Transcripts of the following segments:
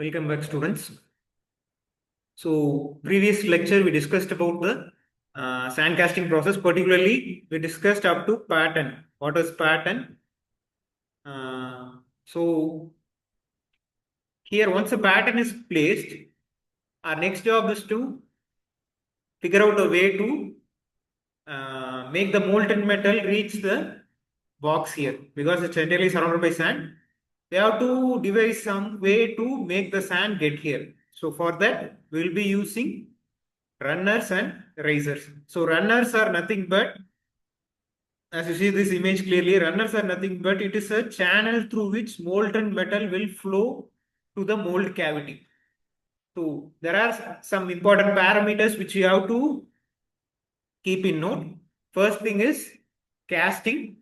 Welcome back, students. So, previous lecture we discussed about the sand casting process. Particularly, we discussed up to pattern. What is pattern? So, here once a pattern is placed, our next job is to figure out a way to make the molten metal reach the box here, because it's entirely surrounded by sand. We have to devise some way to make the sand get here. So for that, we will be using runners and risers. So runners are nothing but, as you see this image clearly, runners are nothing but it is a channel through which molten metal will flow to the mold cavity. So there are some important parameters which you have to keep in note. First thing is casting.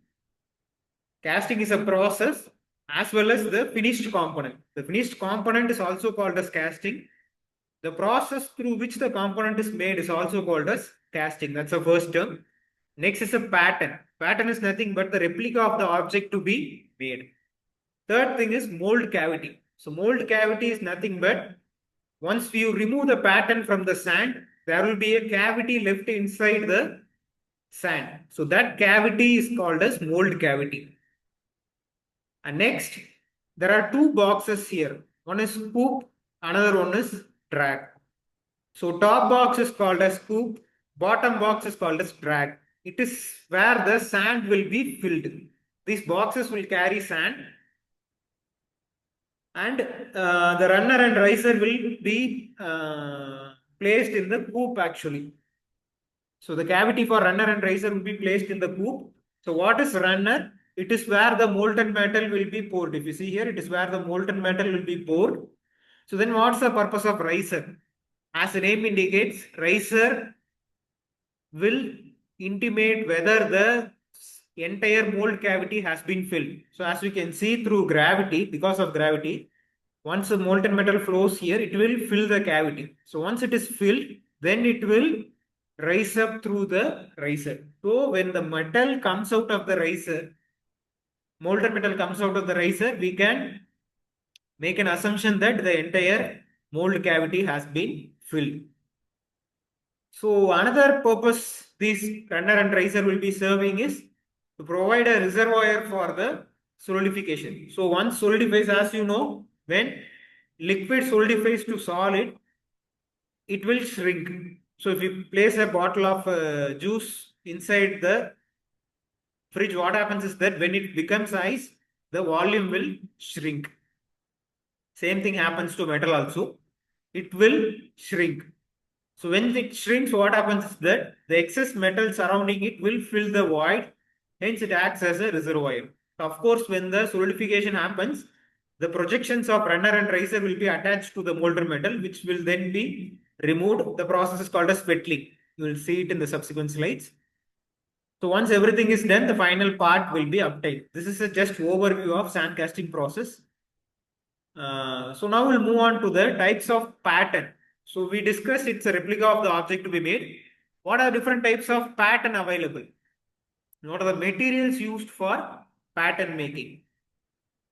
Casting is a process as well as the finished component. The finished component is also called as casting. The process through which the component is made is also called as casting. That's the first term. Next is a pattern. Pattern is nothing but the replica of the object to be made. Third thing is mold cavity. So mold cavity is nothing but once you remove the pattern from the sand, there will be a cavity left inside the sand. So that cavity is called as mold cavity. And next, there are two boxes here. One is scoop, another one is drag. So top box is called as scoop, bottom box is called as drag. It is where the sand will be filled. These boxes will carry sand, and the runner and riser will be placed in the coop actually. So the cavity for runner and riser will be placed in the coop. So what is runner? It is where the molten metal will be poured. If you see here, it is where the molten metal will be poured. So then what's the purpose of riser? As the name indicates, riser will intimate whether the entire mold cavity has been filled. So as we can see through gravity, because of gravity, once the molten metal flows here, it will fill the cavity. So once it is filled, then it will rise up through the riser. So when the metal comes out of the riser, molten metal comes out of the riser, we can make an assumption that the entire mold cavity has been filled. So another purpose this runner and riser will be serving is to provide a reservoir for the solidification. So once solidifies, as you know, when liquid solidifies to solid, it will shrink. So if you place a bottle of juice inside the fridge, what happens is that when it becomes ice, the volume will shrink. Same thing happens to metal also. It will shrink. So when it shrinks, what happens is that the excess metal surrounding it will fill the void. Hence, it acts as a reservoir. Of course, when the solidification happens, the projections of runner and riser will be attached to the molten metal, which will then be removed. The process is called as fettling. You will see it in the subsequent slides. So once everything is done, the final part will be obtained. This is a just overview of sand casting process. So now we'll move on to the types of pattern. So we discussed it's a replica of the object to be made. What are different types of pattern available? What are the materials used for pattern making?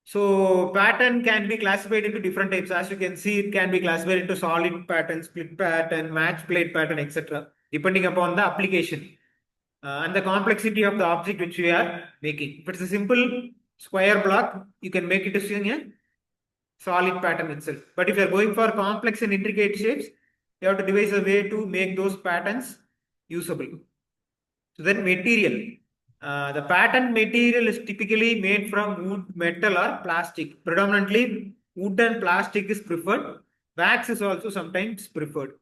So pattern can be classified into different types. As you can see, it can be classified into solid pattern, split pattern, match plate pattern, etc. depending upon the application and the complexity of the object which we are making. If it's a simple square block, you can make it as a solid pattern itself. But if you are going for complex and intricate shapes, you have to devise a way to make those patterns usable. So then material. The pattern material is typically made from wood, metal or plastic. Predominantly wood and plastic is preferred. Wax is also sometimes preferred.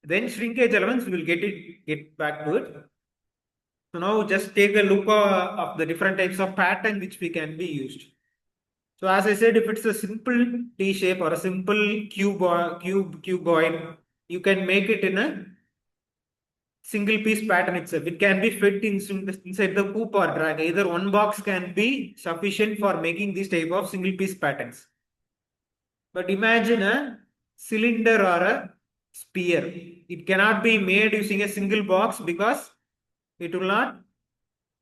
Then shrinkage elements, we will get back to it. So now just take a look of the different types of pattern which we can be used. So as I said, if it's a simple T shape or a simple cuboid, you can make it in a single piece pattern itself. It can be fit inside the coop or drag. Either one box can be sufficient for making this type of single piece patterns. But imagine a cylinder or a sphere. It cannot be made using a single box because it will not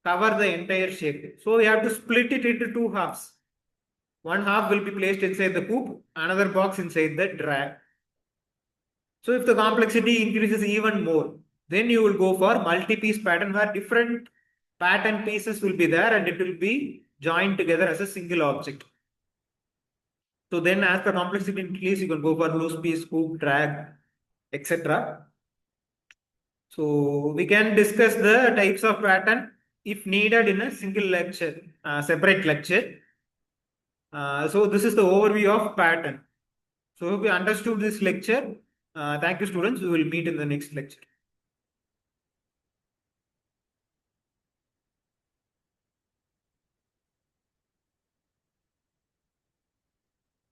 cover the entire shape. So we have to split it into two halves. One half will be placed inside the coupe, another box inside the drag. So if the complexity increases even more, then you will go for multi-piece pattern where different pattern pieces will be there and it will be joined together as a single object. So then as the complexity increases, you can go for loose piece, coupe, drag, etc. So we can discuss the types of pattern if needed in a single lecture, separate lecture. So this is the overview of pattern. So if we understood this lecture, thank you students. We will meet in the next lecture.